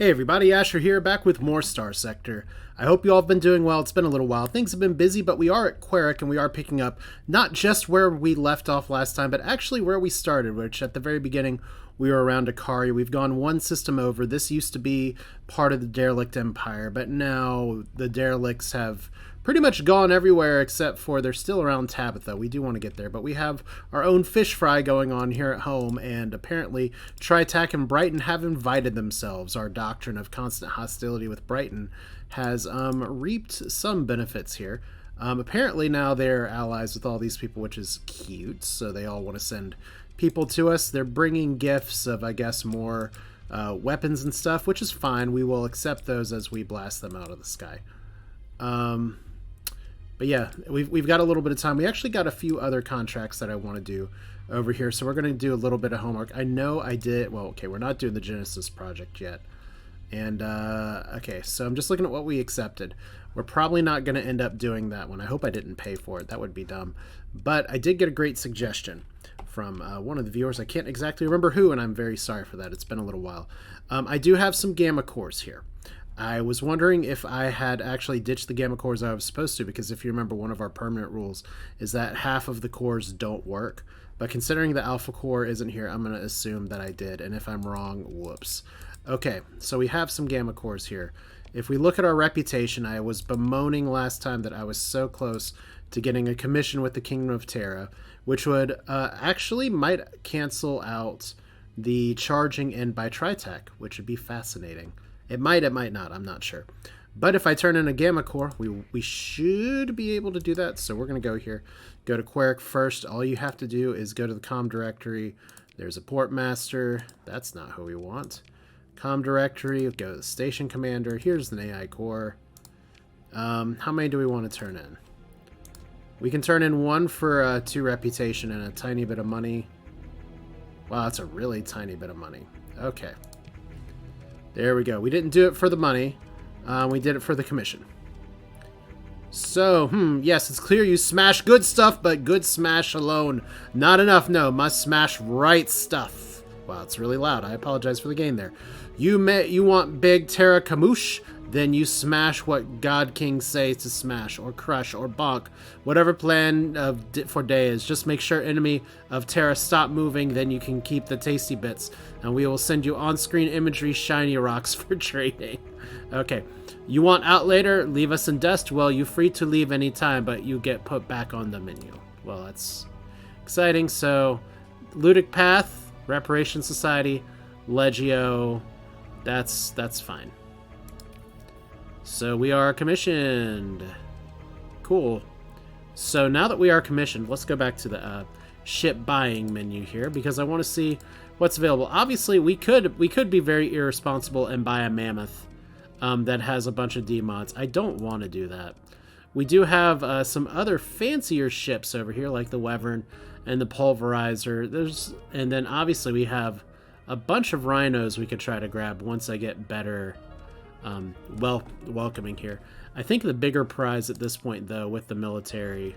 Hey everybody, Asher here, back with more Starsector. I hope you all have been doing well. It's been a little while. Things have been busy, but we are at Queric and we are picking up not just where we left off last time, but actually where we started, which at the very beginning we were around Akari. We've gone one system over. This used to be part of the Derelict Empire, but now the Derelicts have pretty much gone everywhere except for they're still around Tabitha. We do want to get there, but we have our own fish fry going on here at home, and apparently Tritac and Brighton have invited themselves. Our doctrine of constant hostility with Brighton has reaped some benefits here. Apparently now they're allies with all these people, which is cute, so they all want to send people to us. They're bringing gifts of, I guess, more weapons and stuff, which is fine. We will accept those as we blast them out of the sky. But yeah, we've got a little bit of time. We actually got a few other contracts that I want to do over here, so we're going to do a little bit of homework. I know I did... Well, okay, we're not doing the Genesis project yet. And, okay, so I'm just looking at what we accepted. We're probably not going to end up doing that one. I hope I didn't pay for it. That would be dumb. But I did get a great suggestion from one of the viewers. I can't exactly remember who, and I'm very sorry for that. It's been a little while. I do have some gamma cores here. I was wondering if I had actually ditched the gamma cores I was supposed to, because if you remember, one of our permanent rules is that half of the cores don't work. But considering the alpha core isn't here, I'm going to assume that I did. And if I'm wrong, whoops. Okay, so we have some gamma cores here. If we look at our reputation, I was bemoaning last time that I was so close to getting a commission with the Kingdom of Terra, which would actually might cancel out the charging in by Tritac, which would be fascinating. It might not, I'm not sure. But if I turn in a gamma core, we should be able to do that. So we're going to go here, go to Queric first. All you have to do is go to the comm directory. There's a port master. That's not who we want. Comm directory, go to the station commander. Here's an AI core. How many do we want to turn in? We can turn in one for 2 reputation and a tiny bit of money. Wow, that's a really tiny bit of money. Okay. There we go. We didn't do it for the money. We did it for the commission. So, yes, it's clear you smash good stuff, but good smash alone. Not enough, no. Must smash right stuff. Wow, it's really loud. I apologize for the gain there. You want big Terra Kamoosh? Then you smash what God King says to smash, or crush, or bonk. Whatever plan for day is. Just make sure enemy of Terra stop moving, then you can keep the tasty bits. And we will send you on-screen imagery shiny rocks for trading. Okay. You want out later? Leave us in dust? Well, you're free to leave anytime, but you get put back on the menu. Well, that's exciting. So, Ludic Path, Reparation Society, Legio, that's fine. So we are commissioned. Cool. So now that we are commissioned, let's go back to the ship buying menu here, because I want to see what's available. Obviously, we could be very irresponsible and buy a mammoth that has a bunch of D-mods. I don't want to do that. We do have some other fancier ships over here, like the Wyvern and the Pulverizer. And then obviously we have a bunch of rhinos we could try to grab once I get better welcoming here. I think the bigger prize at this point, though, with the military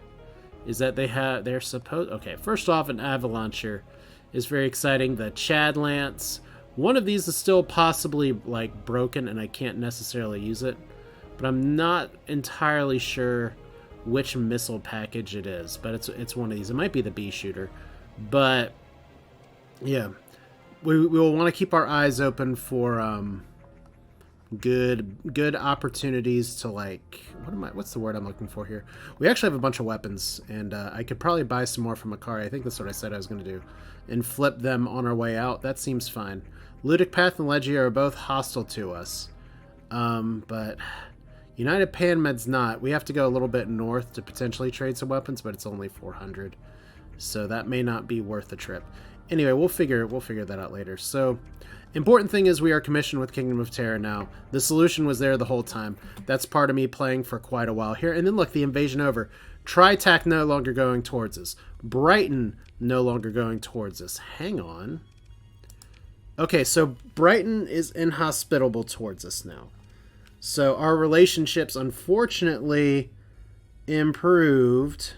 is that they're supposed... Okay, first off, an Avalauncher is very exciting. The Chad Lance. One of these is still possibly, like, broken, and I can't necessarily use it. But I'm not entirely sure which missile package it is. But it's one of these. It might be the Bee Shooter. But, yeah. We will want to keep our eyes open for... good opportunities to, like, what's the word I'm looking for here? We actually have a bunch of weapons, and I could probably buy some more from Akari. I think that's what I said I was going to do, and flip them on our way out. That seems fine. Ludic Path and Legio are both hostile to us, but United Panmed's not. We have to go a little bit north to potentially trade some weapons, but it's only 400, so that may not be worth the trip. Anyway, we'll figure that out later. So, important thing is we are commissioned with Kingdom of Terra now. The solution was there the whole time. That's part of me playing for quite a while here. And then look, the invasion over. Tritac no longer going towards us. Brighton no longer going towards us. Hang on. Okay, so Brighton is inhospitable towards us now. So our relationships, unfortunately, improved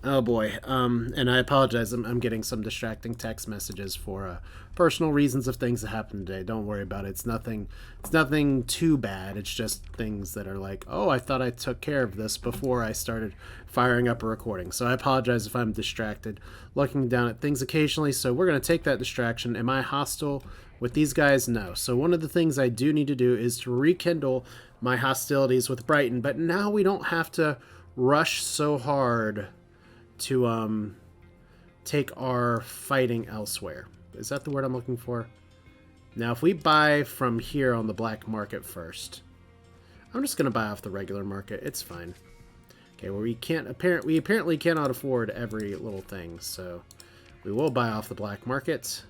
Oh boy. And I apologize. I'm getting some distracting text messages for personal reasons of things that happened today. Don't worry about it. It's nothing. It's nothing too bad. It's just things that are like, oh, I thought I took care of this before I started firing up a recording. So I apologize if I'm distracted, looking down at things occasionally. So we're gonna take that distraction. Am I hostile with these guys? No. So one of the things I do need to do is to rekindle my hostilities with Brighton. But now we don't have to rush so hard to take our fighting elsewhere. Is that the word I'm looking for? Now, if we buy from here on the black market first, I'm just going to buy off the regular market. It's fine. Okay, well, we apparently cannot afford every little thing, so we will buy off the black market.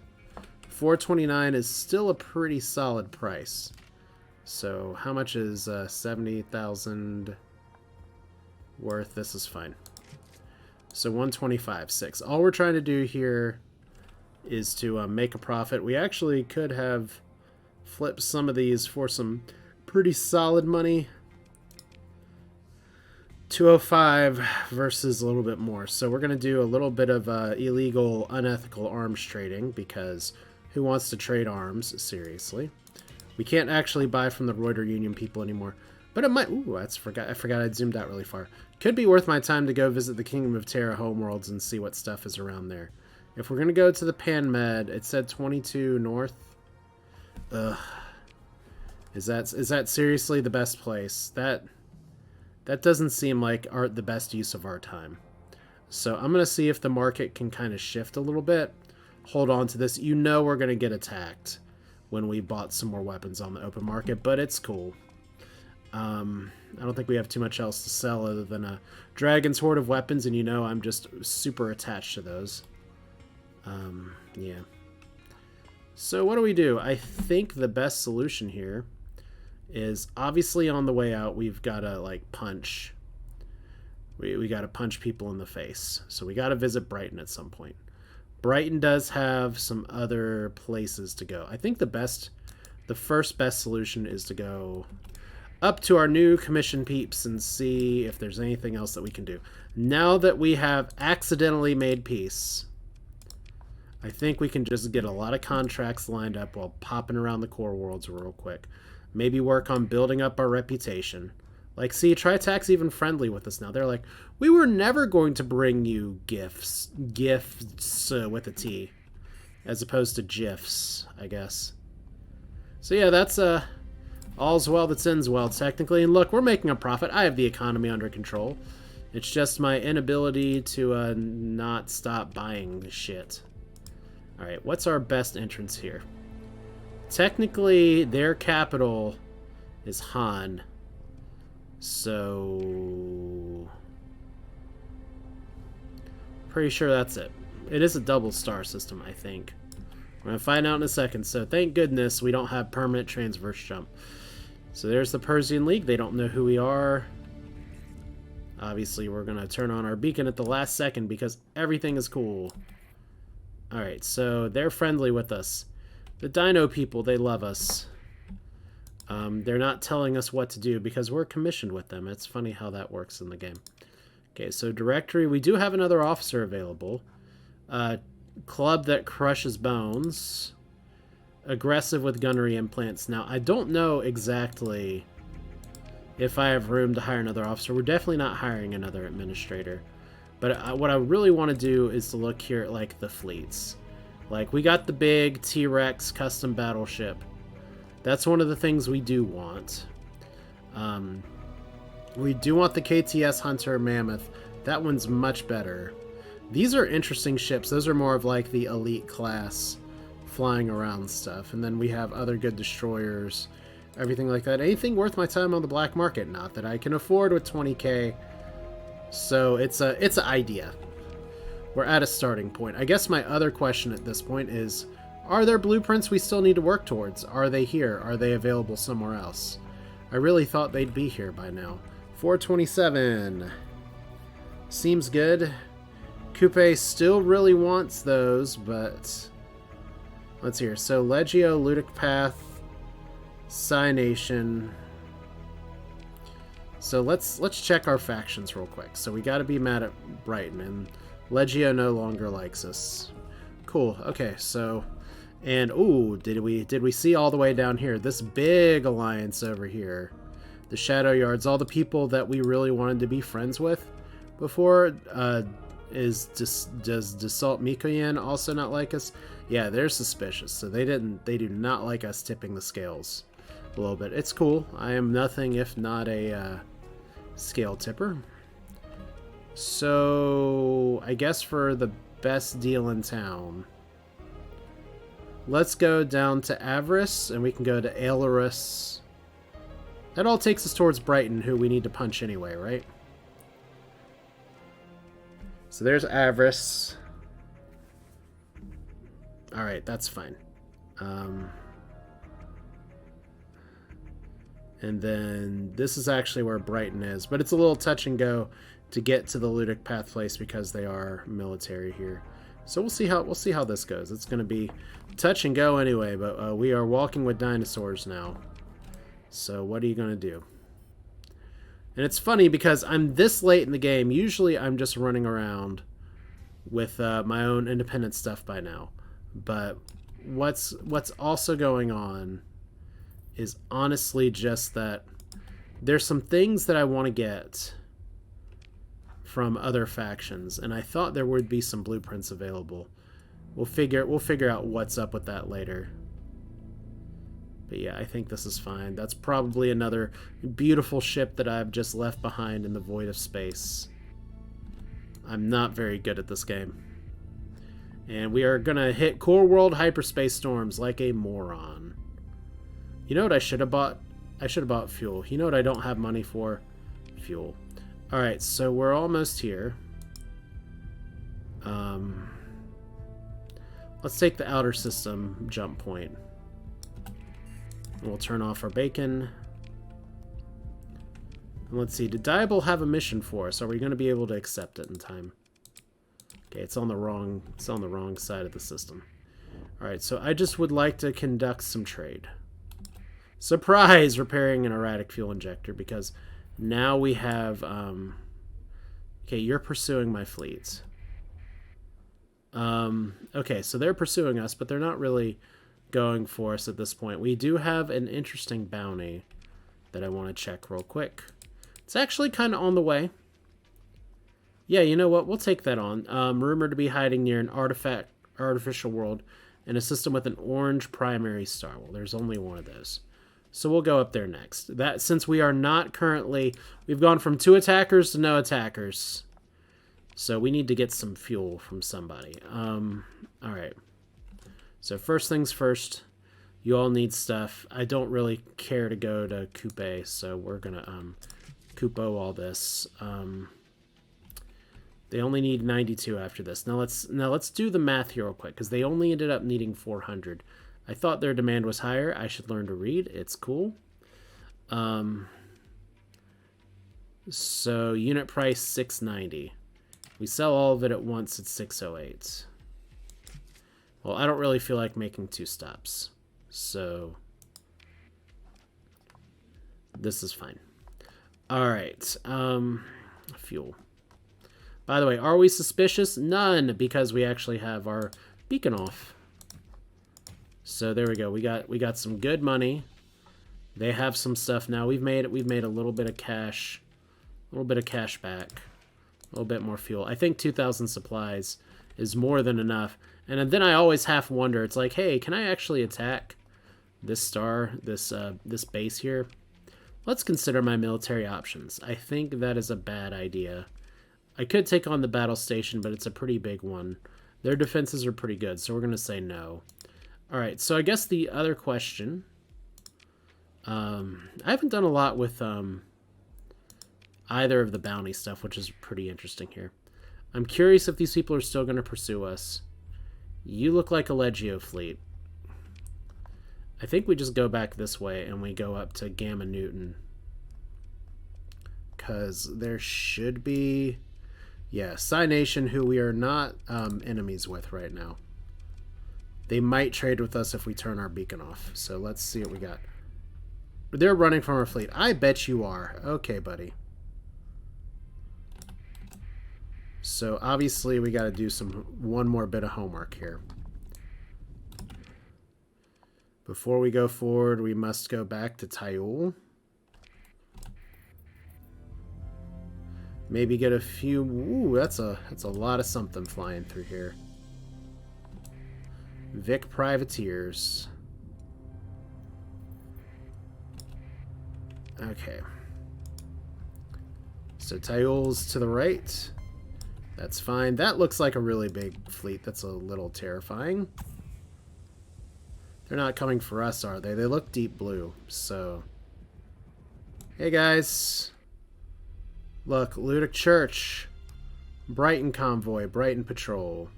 429 is still a pretty solid price. So how much is 70,000 worth? This is fine. So 125.6. All we're trying to do here is to make a profit. We actually could have flipped some of these for some pretty solid money. 205 versus a little bit more. So we're going to do a little bit of illegal, unethical arms trading, because who wants to trade arms? Seriously. We can't actually buy from the Reuter Union people anymore. But it might... Ooh, I forgot I'd zoomed out really far. Could be worth my time to go visit the Kingdom of Terra homeworlds and see what stuff is around there. If we're going to go to the Panmed, it said 22 north. Ugh. Is that seriously the best place? That doesn't seem like the best use of our time. So I'm going to see if the market can kind of shift a little bit. Hold on to this. You know we're going to get attacked when we bought some more weapons on the open market, but it's cool. I don't think we have too much else to sell other than a Dragon's Horde of weapons, and you know I'm just super attached to those. Yeah. So what do? I think the best solution here is obviously on the way out we've got to like punch. We got to punch people in the face. So we got to visit Brighton at some point. Brighton does have some other places to go. I think the first best solution is to go up to our new commission peeps and see if there's anything else that we can do. Now that we have accidentally made peace, I think we can just get a lot of contracts lined up while popping around the core worlds real quick. Maybe work on building up our reputation. Like, see, Tritax's even friendly with us now. They're like, we were never going to bring you gifts with a T, as opposed to GIFs, I guess. So yeah, that's all's well that ends well, technically. And look, we're making a profit. I have the economy under control. It's just my inability to not stop buying the shit. Alright, what's our best entrance here? Technically, their capital is Han. So... pretty sure that's it. It is a double star system, I think. We're going to find out in a second. So thank goodness we don't have permanent transverse jump. So there's the Persean League. They don't know who we are. Obviously, we're going to turn on our beacon at the last second because everything is cool. Alright, so they're friendly with us. The Dino people, they love us. They're not telling us what to do because we're commissioned with them. It's funny how that works in the game. Okay, so directory. We do have another officer available. Club that crushes bones. Aggressive with gunnery implants. Now, I don't know exactly if I have room to hire another officer. We're definitely not hiring another administrator. But what I really want to do is to look here at, like, the fleets. Like, we got the big T-Rex custom battleship. That's one of the things we do want. We do want the KTS Hunter Mammoth. That one's much better. These are interesting ships. Those are more of, like, the elite class flying around stuff. And then we have other good destroyers, everything like that. Anything worth my time on the black market? Not that I can afford with 20k. So it's an idea. We're at a starting point. I guess my other question at this point is, are there blueprints we still need to work towards? Are they here? Are they available somewhere else? I really thought they'd be here by now. 427. Seems good. Coupe still really wants those, but... let's hear. So, Legio, Ludic Path, Psy Nation... So let's check our factions real quick. So we got to be mad at Brighton, and Legio no longer likes us. Cool. Okay, so and ooh, did we see all the way down here? This big alliance over here, the Shadow Yards, all the people that we really wanted to be friends with before. Does Dassault Mikoyan also not like us? Yeah, they're suspicious. So they do not like us tipping the scales a little bit. It's cool. I am nothing if not a scale tipper. So I guess for the best deal in town, let's go down to Avarice, and we can go to Aelurus. That all takes us towards Brighton, who we need to punch anyway, right? So there's Avarice. Alright, that's fine. And then this is actually where Brighton is, but it's a little touch and go to get to the Ludic Path place because they are military here. So we'll see how this goes. It's going to be touch and go anyway, but we are walking with dinosaurs now. So what are you going to do? And it's funny because I'm this late in the game. Usually I'm just running around with my own independent stuff by now. But what's also going on is honestly just that there's some things that I want to get from other factions, and I thought there would be some blueprints available. We'll figure out what's up with that later. But yeah, I think this is fine. That's probably another beautiful ship that I've just left behind in the void of space. I'm not very good at this game. And we are gonna hit Core World Hyperspace Storms like a moron. You know what I should have bought? I should have bought fuel. You know what I don't have money for? Fuel. Alright, so we're almost here. Let's take the outer system jump point. We'll turn off our bacon. And let's see, did Diabol have a mission for us? Are we going to be able to accept it in time? Okay, it's on the wrong side of the system. Alright, so I just would like to conduct some trade. Surprise! Repairing an erratic fuel injector, because now we have... okay, you're pursuing my fleets. Okay, so they're pursuing us, but they're not really going for us at this point. We do have an interesting bounty that I want to check real quick. It's actually kind of on the way. Yeah, you know what? We'll take that on. Rumored to be hiding near an artificial world in a system with an orange primary star. Well, there's only one of those. So we'll go up there next. That, since we are not currently... We've gone from 2 attackers to no attackers. So we need to get some fuel from somebody. Alright. So first things first. You all need stuff. I don't really care to go to Coupe, so we're gonna Coupo all this. They only need 92 after this. Now let's do the math here real quick, because they only ended up needing 400. I thought their demand was higher. I should learn to read. It's cool. So unit price 690. We sell all of it at once at 608. Well, I don't really feel like making 2 stops. So this is fine. All right. Fuel. By the way, are we suspicious? None, because we actually have our beacon off. So there we go. We got some good money. They have some stuff now. We've made a little bit of cash. A little bit of cash back. A little bit more fuel. I think 2,000 supplies is more than enough. And then I always half wonder, it's like, hey, can I actually attack this star, this base here? Let's consider my military options. I think that is a bad idea. I could take on the battle station, but it's a pretty big one. Their defenses are pretty good, so we're going to say no. Alright, so I guess the other question... I haven't done a lot with either of the bounty stuff, which is pretty interesting here. I'm curious if these people are still going to pursue us. You look like a Legio fleet. I think we just go back this way and we go up to Gamma Newton. Because there should be... Yeah, Psy Nation, who we are not enemies with right now. They might trade with us if we turn our beacon off. So let's see what we got. They're running from our fleet. I bet you are. Okay, buddy. So obviously we got to do one more bit of homework here. Before we go forward, we must go back to Tyul. Maybe get a few... Ooh, that's a lot of something flying through here. Vic Privateers. Okay. So Tyul's to the right. That's fine. That looks like a really big fleet. That's a little terrifying. They're not coming for us, are they? They look deep blue, so... Hey, guys. Look, Ludic Church. Brighton Convoy. Brighton Patrol.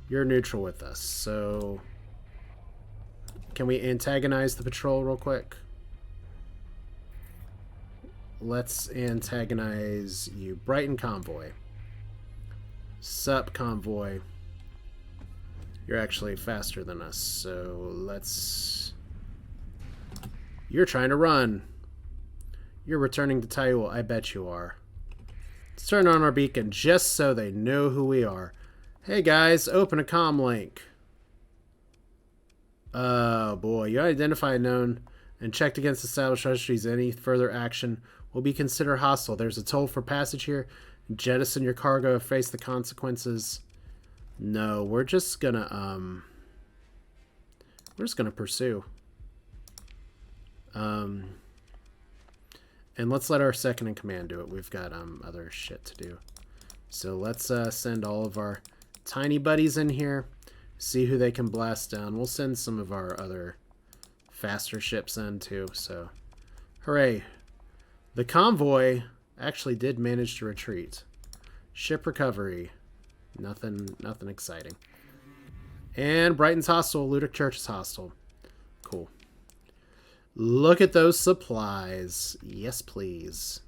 You're neutral with us, so... Can we antagonize the patrol real quick? Let's antagonize you. Brighton Convoy. Sup, Convoy. You're actually faster than us, so let's... You're trying to run. You're returning to Tyul. I bet you are. Let's turn on our beacon just so they know who we are. Hey guys, open a comm link. Oh boy, you identify known and checked against established registries. Any further action will be considered hostile. There's a toll for passage here. Jettison your cargo, face the consequences. No, we're just gonna pursue. And let's let our second in command do it. We've got other shit to do. So let's send all of our tiny buddies in here. See who they can blast down. We'll send some of our other faster ships in too. So, hooray. The convoy actually did manage to retreat. Ship recovery. Nothing exciting. And Brighton's hostile. Ludic Church is hostile. Cool. Look at those supplies. Yes, please.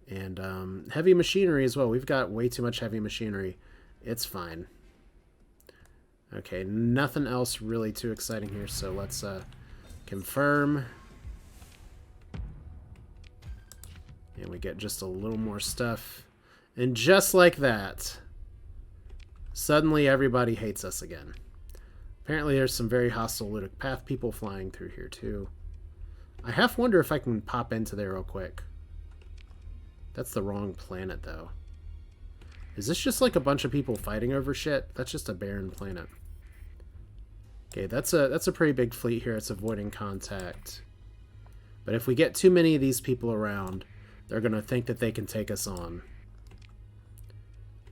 And heavy machinery as well. We've got way too much heavy machinery. It's fine. Okay, nothing else really too exciting here, so let's confirm. And we get just a little more stuff. And just like that, suddenly everybody hates us again. Apparently there's some very hostile Ludic Path people flying through here too. I half wonder if I can pop into there real quick. That's the wrong planet though. Is this just like a bunch of people fighting over shit? That's just a barren planet. Okay, that's a pretty big fleet here. It's avoiding contact. But if we get too many of these people around, they're going to think that they can take us on.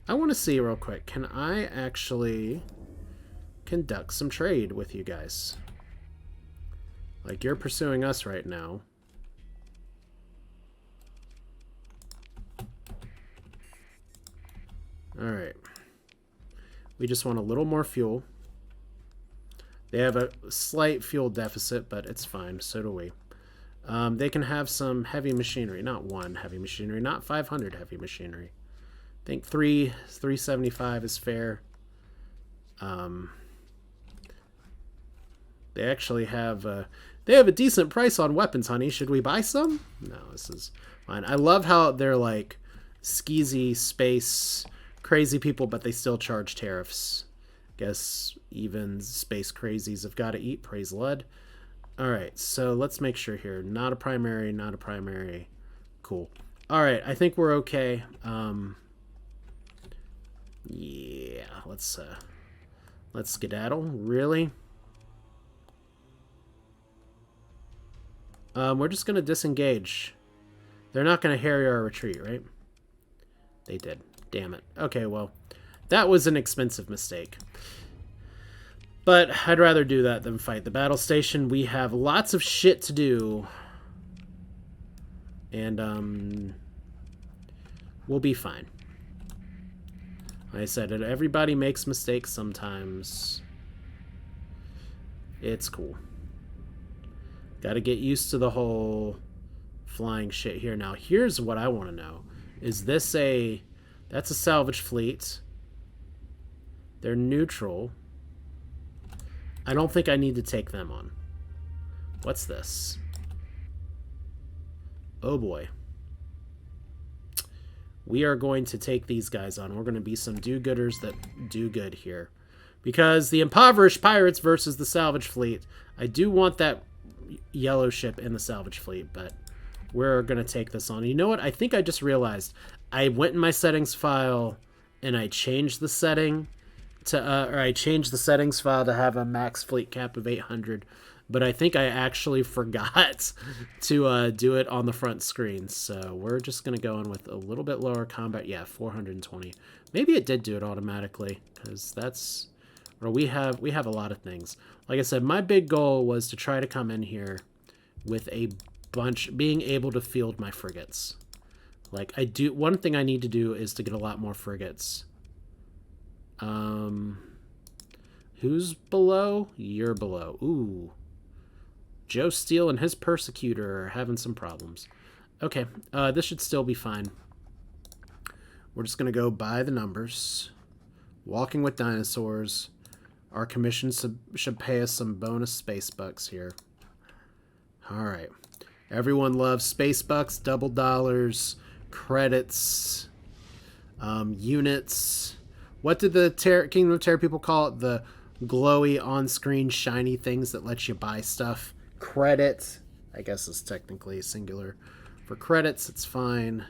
I want to see real quick. Can I actually conduct some trade with you guys? Like, you're pursuing us right now. Alright. We just want a little more fuel. They have a slight fuel deficit, but it's fine. So do we. They can have some heavy machinery. Not one heavy machinery. Not 500 heavy machinery. I think 375 is fair. They actually have... they have a decent price on weapons, honey. Should we buy some? No, this is fine. I love how they're like skeezy space crazy people, but they still charge tariffs. Guess even space crazies have got to eat. Praise Lud. Alright, so let's make sure here. Not a primary, not a primary. Cool. Alright, I think we're okay. Yeah, let's skedaddle. Really? We're just going to disengage. They're not going to harry our retreat, right? They did. Damn it. Okay, well, that was an expensive mistake. But I'd rather do that than fight the battle station. We have lots of shit to do. And, we'll be fine. Like I said, everybody makes mistakes sometimes. It's cool. Gotta get used to the whole flying shit here. Now, here's what I want to know. Is this a... That's a salvage fleet. They're neutral. I don't think I need to take them on. What's this? Oh boy. We are going to take these guys on. We're going to be some do-gooders that do good here. Because the impoverished pirates versus the salvage fleet. I do want that yellow ship in the salvage fleet, but we're going to take this on. You know what? I think I just realized. I went in my settings file and I changed the setting to, or I changed the settings file to have a max fleet cap of 800. But I think I actually forgot to do it on the front screen. So we're just going to go in with a little bit lower combat. Yeah, 420. Maybe it did do it automatically, because that's... Or we have a lot of things. Like I said, my big goal was to try to come in here with a bunch... Being able to field my frigates. Like, I do... One thing I need to do is to get a lot more frigates. Who's below? You're below. Ooh. Joe Steele and his persecutor are having some problems. Okay, this should still be fine. We're just going to go by the numbers. Walking with dinosaurs. Our commission should pay us some bonus space bucks here. Alright. Everyone loves space bucks, double dollars, credits, units. What did the Kingdom of Terror people call it? The glowy on-screen shiny things that let you buy stuff. Credit, I guess is technically singular. For credits, it's fine.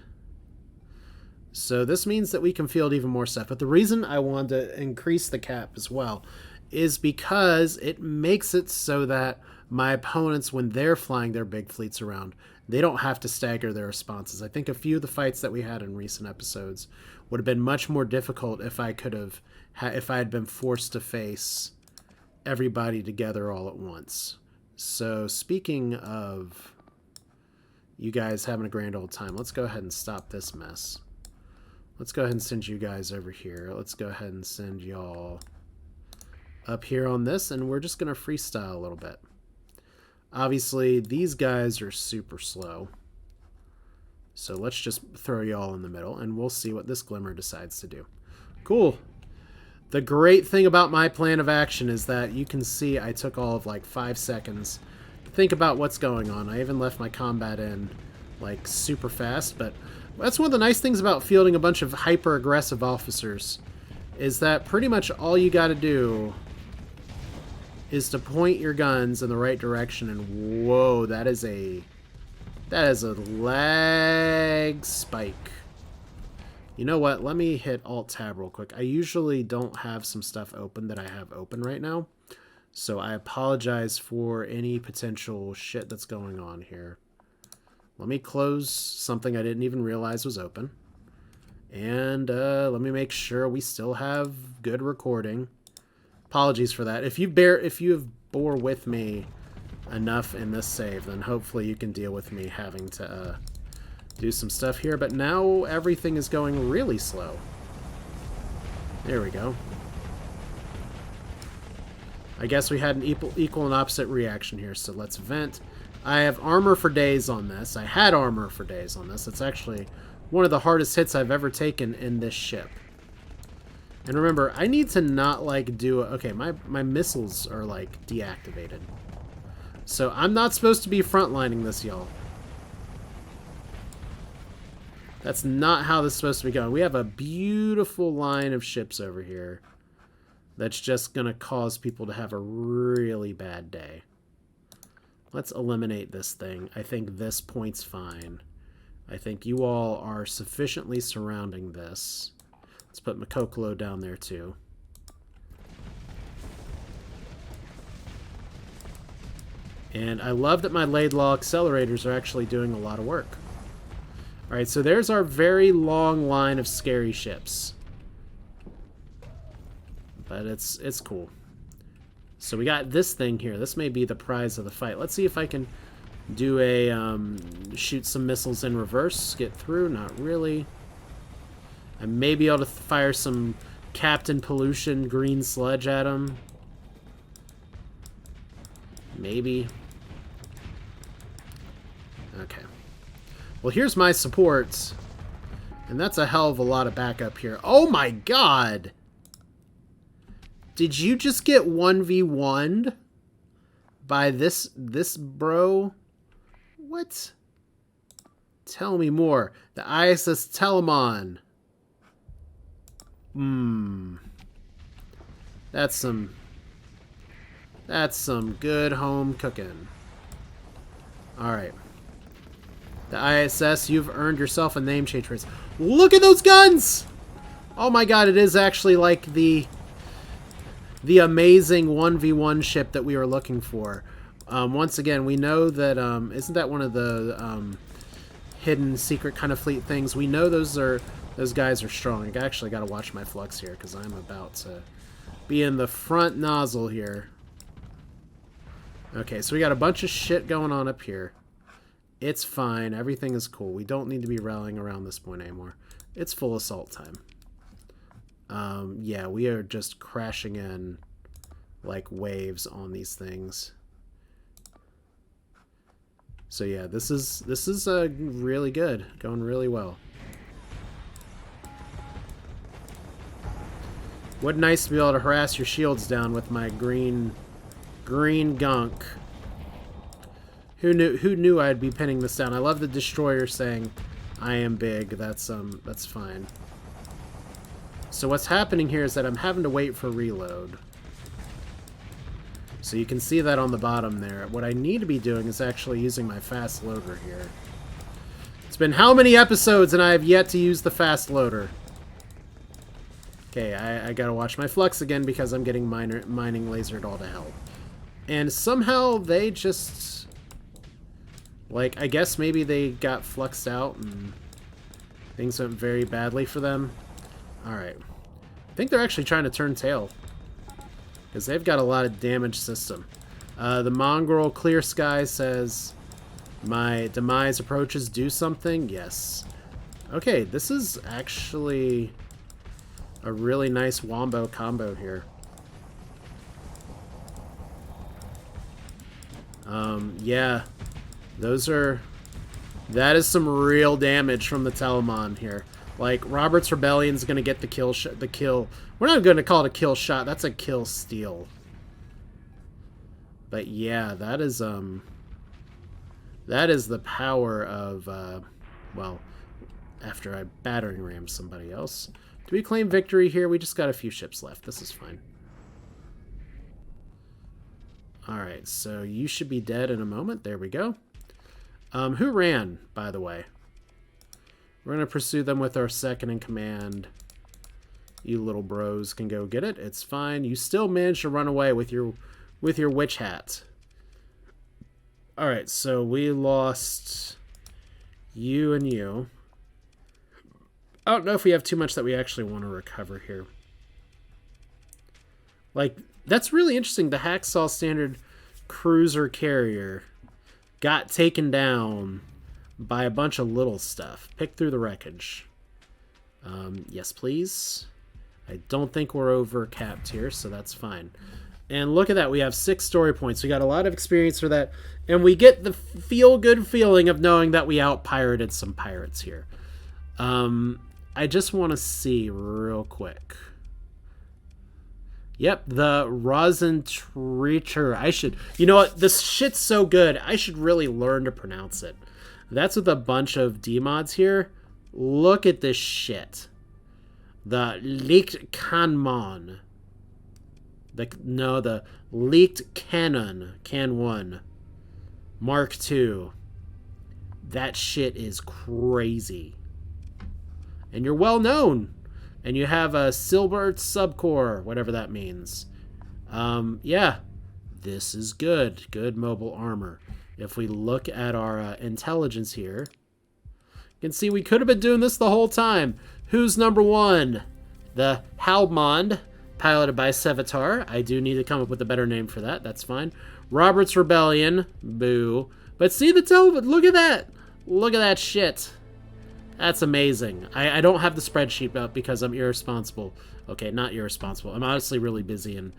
So this means that we can field even more stuff. But the reason I wanted to increase the cap as well is because it makes it so that my opponents, when they're flying their big fleets around, they don't have to stagger their responses. I think a few of the fights that we had in recent episodes would have been much more difficult if I had been forced to face everybody together all at once. So, speaking of you guys having a grand old time, let's go ahead and stop this mess. Let's go ahead and send you guys over here. Let's go ahead and send y'all up here on this, and we're just going to freestyle a little bit. Obviously, these guys are super slow. So let's just throw y'all in the middle, and we'll see what this Glimmer decides to do. Cool. The great thing about my plan of action is that you can see I took all of like 5 seconds to think about what's going on. I even left my combat in like super fast, but that's one of the nice things about fielding a bunch of hyper-aggressive officers is that pretty much all you got to do is to point your guns in the right direction, and whoa, that is a lag spike. You know what? Let me hit Alt-Tab real quick. I usually don't have some stuff open that I have open right now. So I apologize for any potential shit that's going on here. Let me close something I didn't even realize was open. And let me make sure we still have good recording. Apologies for that. If you have bore with me enough in this save, then hopefully you can deal with me having to... do some stuff here, but now everything is going really slow. There we go. I guess we had an equal and opposite reaction here, so let's vent. I have armor for days on this. I had armor for days on this. It's actually one of the hardest hits I've ever taken in this ship. And remember, I need to not, like, do... Okay, my missiles are, like, deactivated. So I'm not supposed to be frontlining this, y'all. That's not how this is supposed to be going. We have a beautiful line of ships over here that's just going to cause people to have a really bad day. Let's eliminate this thing. I think this point's fine. I think you all are sufficiently surrounding this. Let's put Makokolo down there too. And I love that my Laidlaw accelerators are actually doing a lot of work. Alright, so there's our very long line of scary ships. But it's cool. So we got this thing here. This may be the prize of the fight. Let's see if I can do a shoot some missiles in reverse. Get through. Not really. I may be able to fire some Captain Pollution green sludge at him. Maybe. Okay. Well, here's my support. And that's a hell of a lot of backup here. Oh my god! Did you just get 1v1'd by this bro? What? Tell me more. The ISS Telemon. That's some good home cooking. Alright. The ISS, you've earned yourself a name change race. Look at those guns! Oh my god, it is actually like the amazing 1v1 ship that we were looking for. Once again, we know that, isn't that one of the hidden secret kind of fleet things? We know those guys are strong. I actually got to watch my flux here because I'm about to be in the front nozzle here. Okay, so we got a bunch of shit going on up here. It's fine. Everything is cool. We don't need to be rallying around this point anymore. It's full assault time. Yeah, we are just crashing in like waves on these things. So yeah, this is really good. Going really well. What nice to be able to harass your shields down with my green gunk. Who knew I'd be pinning this down? I love the destroyer saying, "I am big." That's fine. So what's happening here is that I'm having to wait for reload. So you can see that on the bottom there. What I need to be doing is actually using my fast loader here. It's been how many episodes and I have yet to use the fast loader? Okay, I gotta watch my flux again because I'm getting mining lasered all to hell. And somehow they just... like, I guess maybe they got fluxed out and things went very badly for them. Alright. I think they're actually trying to turn tail. Because they've got a lot of damage system. The mongrel Clear Sky says, "My demise approaches, do something." Yes. Okay, this is actually a really nice wombo combo here. Yeah. That is some real damage from the Telemon here. Like, Robert's Rebellion's gonna get the kill. We're not gonna call it a kill shot. That's a kill steal. But yeah, that is the power of, well, after I battering ram somebody else. Do we claim victory here? We just got a few ships left. This is fine. Alright, so you should be dead in a moment. There we go. Who ran, by the way? We're going to pursue them with our second in command. You little bros can go get it. It's fine. You still managed to run away with your witch hat. Alright, so we lost you and you. I don't know if we have too much that we actually want to recover here. Like, that's really interesting. The Hacksaw Standard cruiser carrier got taken down by a bunch of little stuff. Pick through the wreckage. Yes, please. I don't think we're over capped here, so that's fine. And look at that. We have 6 story points. We got a lot of experience for that. And we get the feel-good feeling of knowing that we out-pirated some pirates here. I just want to see real quick. Yep, the Rosin Treacher. I should... You know what? This shit's so good. I should really learn to pronounce it. That's with a bunch of D-mods here. Look at this shit. The Leaked Canmon. The Leaked Cannon. Can 1. Mark 2. That shit is crazy. And you're well known. And you have a Silbert subcore, whatever that means. Yeah, this is good. Good mobile armor. If we look at our intelligence here, you can see we could have been doing this the whole time. Who's number 1? The Halmond, piloted by Sevatar. I do need to come up with a better name for that. That's fine. Robert's Rebellion. Boo. But see the look at that. Look at that shit. That's amazing. I don't have the spreadsheet up because I'm irresponsible. Okay, not irresponsible. I'm honestly really busy, and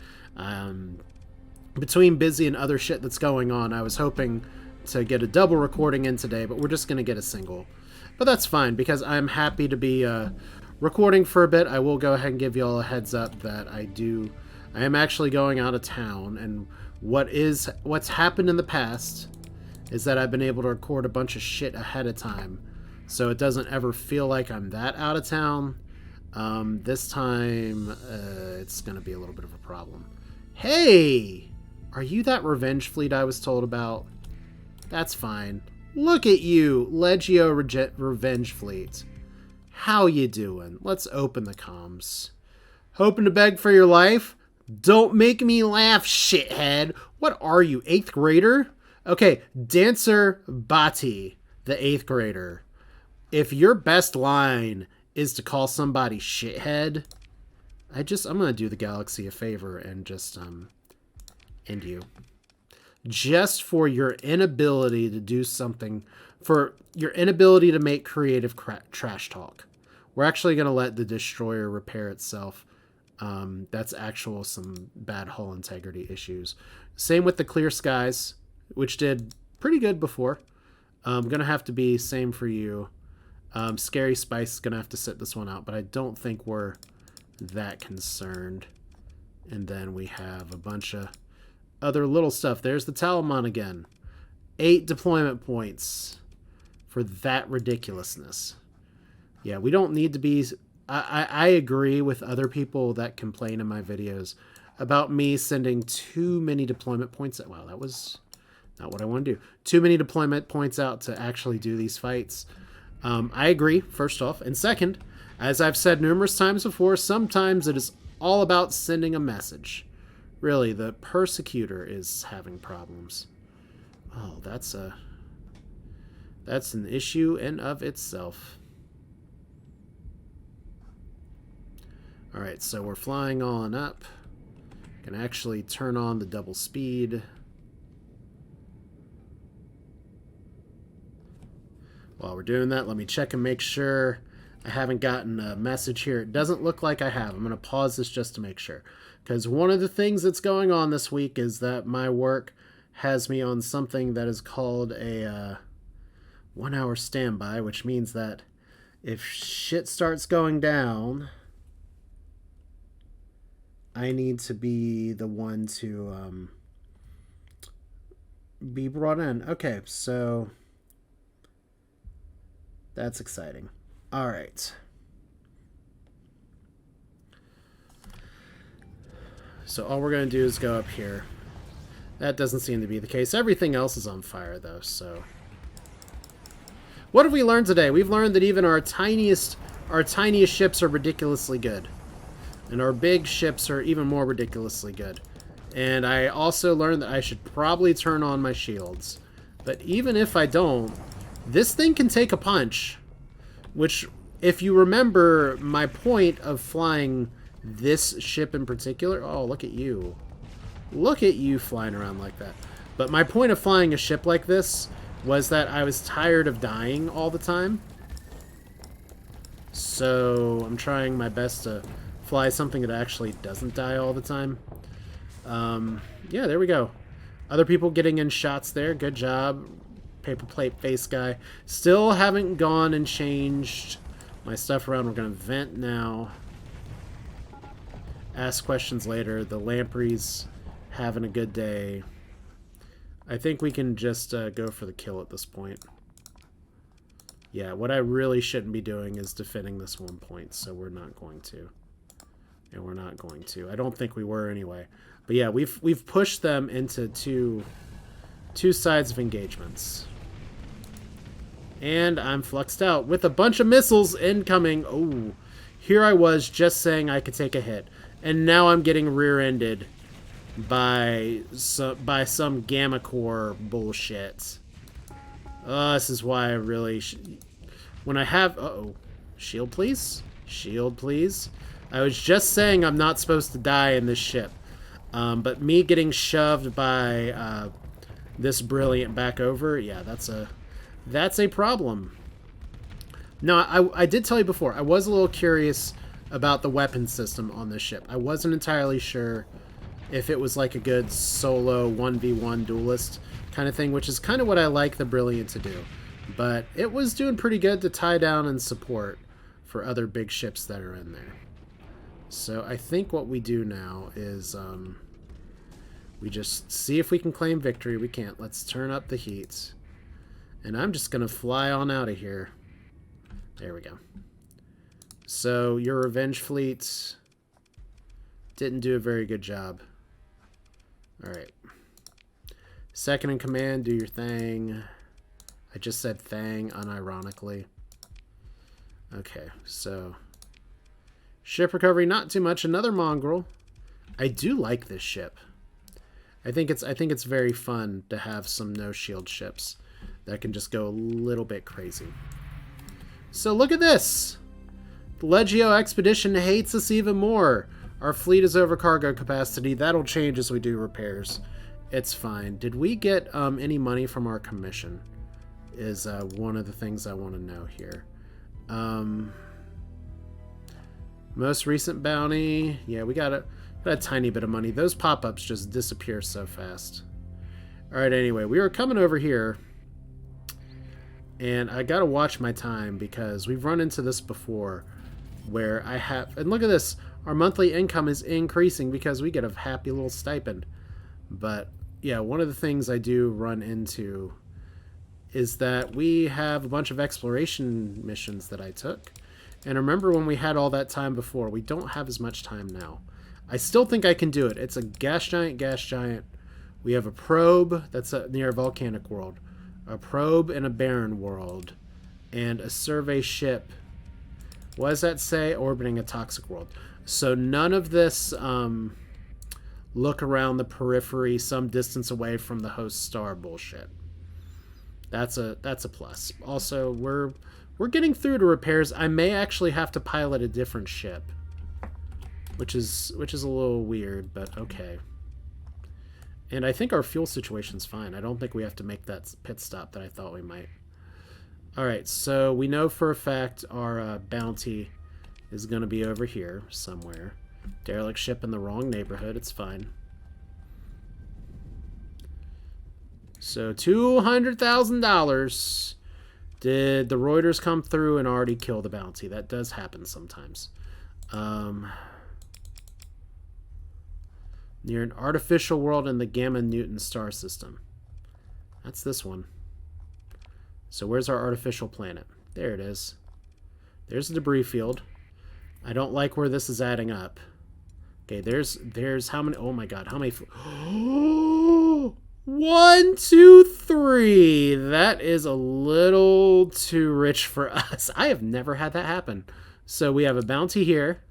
between busy and other shit that's going on, I was hoping to get a double recording in today, but we're just going to get a single. But that's fine, because I'm happy to be recording for a bit. I will go ahead and give you all a heads up that I do I am actually going out of town, and what's happened in the past is that I've been able to record a bunch of shit ahead of time, so it doesn't ever feel like I'm that out of town. This time, it's gonna be a little bit of a problem. Hey! Are you that revenge fleet I was told about? That's fine. Look at you, Legio Revenge Fleet. How you doing? Let's open the comms. Hoping to beg for your life? Don't make me laugh, shithead. What are you, 8th grader? Okay, Dancer Bati, the 8th grader. If your best line is to call somebody shithead, I'm gonna do the galaxy a favor and just end you. Just for your inability to do something, for your inability to make creative trash talk. We're actually gonna let the destroyer repair itself. That's some bad hull integrity issues. Same with the clear skies, which did pretty good before. Gonna have to be same for you. Scary Spice is gonna have to sit this one out, but I don't think we're that concerned. And then we have a bunch of other little stuff. There's the Talamon again. 8 deployment points for that ridiculousness. Yeah, we don't need to be... I agree with other people that complain in my videos about me sending too many deployment points. Wow, that was not what I want to do. Too many deployment points out to actually do these fights. I agree, first off. And second, as I've said numerous times before, sometimes it is all about sending a message. Really, the Persecutor is having problems. Oh, that's an issue in of itself. Alright, so we're flying on up. Can actually turn on the double speed. While we're doing that, let me check and make sure I haven't gotten a message here. It doesn't look like I have. I'm going to pause this just to make sure. Because one of the things that's going on this week is that my work has me on something that is called a 1-hour standby, which means that if shit starts going down... I need to be the one to be brought in. Okay, so that's exciting. All right. So all we're going to do is go up here. That doesn't seem to be the case. Everything else is on fire, though, so... What have we learned today? We've learned that even our tiniest ships are ridiculously good. And our big ships are even more ridiculously good. And I also learned that I should probably turn on my shields. But even if I don't, this thing can take a punch. Which, if you remember my point of flying this ship in particular... Oh, look at you. Look at you flying around like that. But my point of flying a ship like this was that I was tired of dying all the time. So I'm trying my best to... fly something that actually doesn't die all the time. Yeah, there we go. Other people getting in shots there. Good job. Paper plate face guy. Still haven't gone and changed my stuff around. We're going to vent now. Ask questions later. The Lampreys having a good day. I think we can just go for the kill at this point. Yeah, what I really shouldn't be doing is defending this 1 point, so we're not going to. And we're not going to. I don't think we were anyway. But yeah, we've pushed them into two sides of engagements. And I'm fluxed out with a bunch of missiles incoming. Oh, here I was just saying I could take a hit. And now I'm getting rear-ended by some Gamma Core bullshit. This is why I really... when I have... Uh-oh. Shield, please? Shield, please? I was just saying I'm not supposed to die in this ship. But me getting shoved by this Brilliant back over, yeah, that's a problem. No, I did tell you before, I was a little curious about the weapon system on this ship. I wasn't entirely sure if it was like a good solo 1v1 duelist kind of thing, which is kind of what I like the Brilliant to do. But it was doing pretty good to tie down and support for other big ships that are in there. So I think what we do now is we just see if we can claim victory. We can't. Let's turn up the heat. And I'm just going to fly on out of here. There we go. So your revenge fleet didn't do a very good job. Alright. Second in command, do your thing. I just said thing unironically. Okay, so ship recovery, not too much. Another mongrel. I do like this ship. I think it's very fun to have some no shield ships that can just go a little bit crazy. So look at this. The Legio expedition hates us even more. Our fleet is over cargo capacity. That'll change as we do repairs. It's fine. Did we get any money from our commission? Is one of the things I want to know here. Most recent bounty. Yeah, we got a tiny bit of money. Those pop-ups just disappear so fast. Alright, anyway, we were coming over here. And I gotta watch my time because we've run into this before where I have... And look at this. Our monthly income is increasing because we get a happy little stipend. But, yeah, one of the things I do run into is that we have a bunch of exploration missions that I took. And remember when we had all that time before, we don't have as much time now. I still think I can do it. It's a gas giant. We have a probe that's near a volcanic world. A probe in a barren world. And a survey ship. What does that say? Orbiting a toxic world. So none of this look around the periphery some distance away from the host star bullshit. That's a plus. Also, we're getting through to repairs. I may actually have to pilot a different ship, which is a little weird, but okay. And I think our fuel situation's fine. I don't think we have to make that pit stop that I thought we might. All right, so we know for a fact our bounty is going to be over here somewhere. Derelict ship in the wrong neighborhood. It's fine. So $200,000. Did the Reuters come through and already kill the bounty? That does happen sometimes. Near an artificial world in the Gamma Newton star system. That's this one. So where's our artificial planet? There it is. There's a debris field. I don't like where this is adding up. Okay, there's how many? Oh my god, how many? 1, 2, 3. That is a little too rich for us. I have never had that happen. So we have a bounty here,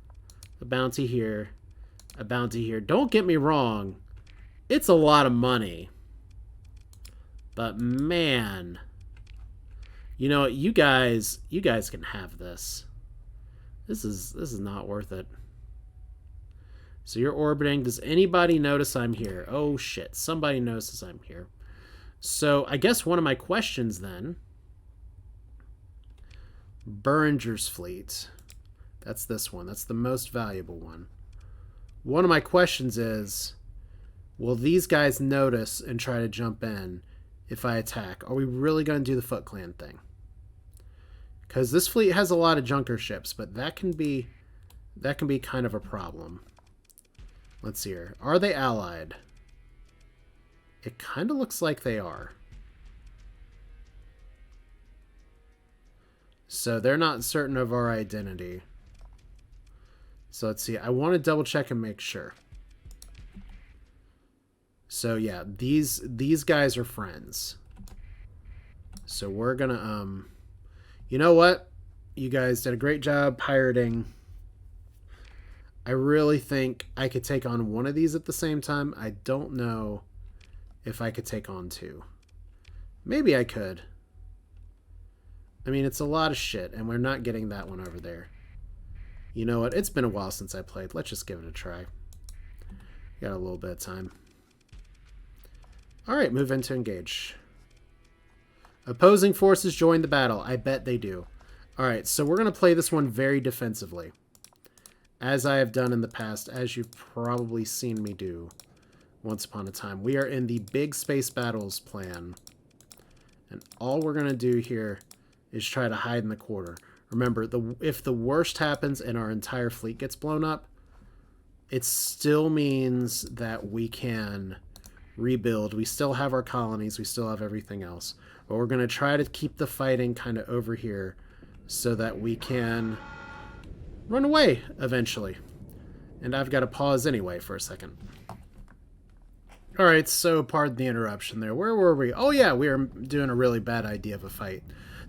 a bounty here, a bounty here. Don't get me wrong. It's a lot of money. But man, you know, you guys can have this. This is not worth it. So you're orbiting. Does anybody notice I'm here? Oh shit, somebody notices I'm here. So I guess one of my questions then, Beringer's fleet. That's this one. That's the most valuable one. One of my questions is, will these guys notice and try to jump in if I attack? Are we really going to do the Foot Clan thing? Because this fleet has a lot of junker ships, but that can be kind of a problem. Let's see here. Are they allied? It kind of looks like they are. So they're not certain of our identity. So let's see. I want to double check and make sure. So yeah, these guys are friends. So we're gonna you know what? You guys did a great job pirating. I really think I could take on one of these at the same time. I don't know if I could take on two. Maybe I could. I mean, it's a lot of shit, and we're not getting that one over there. You know what? It's been a while since I played. Let's just give it a try. Got a little bit of time. Alright, move in to engage. Opposing forces join the battle. I bet they do. Alright, so we're going to play this one very defensively. As I have done in the past, as you've probably seen me do once upon a time. We are in the big space battles plan. And all we're going to do here is try to hide in the quarter. Remember, if the worst happens and our entire fleet gets blown up, it still means that we can rebuild. We still have our colonies. We still have everything else. But we're going to try to keep the fighting kind of over here so that we can run away eventually. And I've got to pause anyway for a second. Alright, so pardon the interruption there. Where were we? Oh yeah, we were doing a really bad idea of a fight.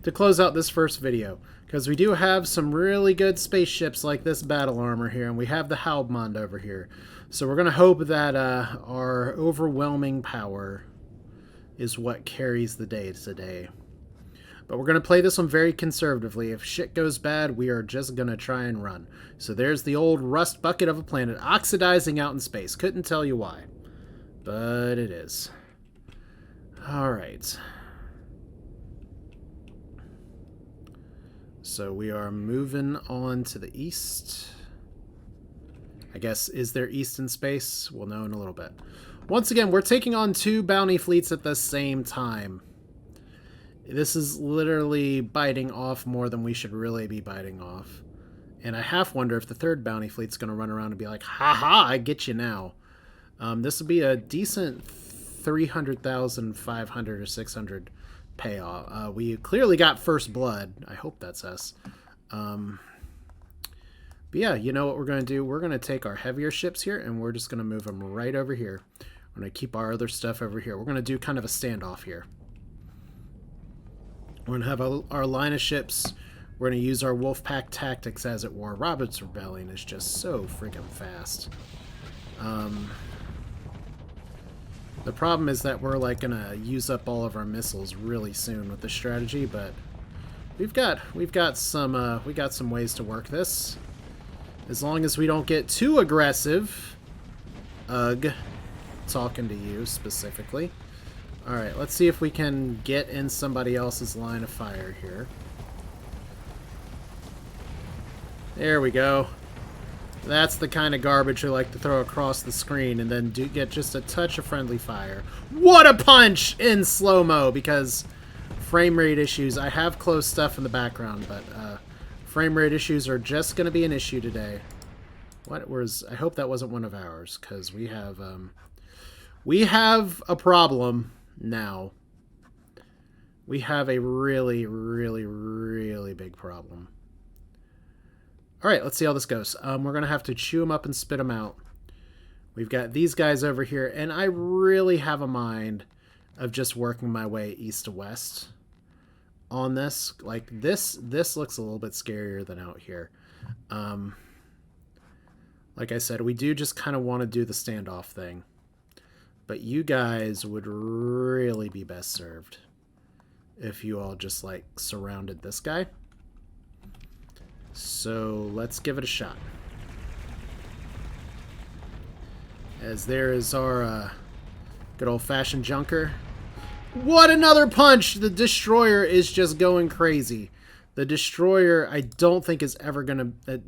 To close out this first video, because we do have some really good spaceships like this battle armor here, and we have the Halbmond over here. So we're going to hope that our overwhelming power is what carries the day today. But we're going to play this one very conservatively. If shit goes bad, we are just going to try and run. So there's the old rust bucket of a planet oxidizing out in space. Couldn't tell you why. But it is. Alright. So we are moving on to the east. I guess, is there east in space? We'll know in a little bit. Once again, we're taking on 2 bounty fleets at the same time. This is literally biting off more than we should really be biting off. And I half wonder if the 3rd bounty fleet's going to run around and be like, haha, I get you now. This would be a decent 300,500 or 600 payoff. We clearly got first blood. I hope that's us. But yeah, you know what we're going to do? We're going to take our heavier ships here, and we're just going to move them right over here. We're going to keep our other stuff over here. We're going to do kind of a standoff here. We're going to have our line of ships. We're going to use our Wolfpack tactics, as it were. Robert's Rebellion is just so freaking fast. The problem is that we're like gonna use up all of our missiles really soon with this strategy, but we've got some ways to work this. As long as we don't get too aggressive. Ugh. Talking to you specifically. Alright, let's see if we can get in somebody else's line of fire here. There we go. That's the kind of garbage we like to throw across the screen and then get just a touch of friendly fire. What a punch in slow-mo, because frame rate issues. I have close stuff in the background, but frame rate issues are just going to be an issue today. What was? I hope that wasn't one of ours, because we have a problem now. We have a really, really, really big problem. Alright, let's see how this goes. We're going to have to chew them up and spit them out. We've got these guys over here, and I really have a mind of just working my way east to west on this. Like, this looks a little bit scarier than out here. Like I said, we do just kind of want to do the standoff thing. But you guys would really be best served if you all just, like, surrounded this guy. So let's give it a shot. As there is our good old-fashioned junker. What another punch! The destroyer is just going crazy. The destroyer, I don't think, is ever going to...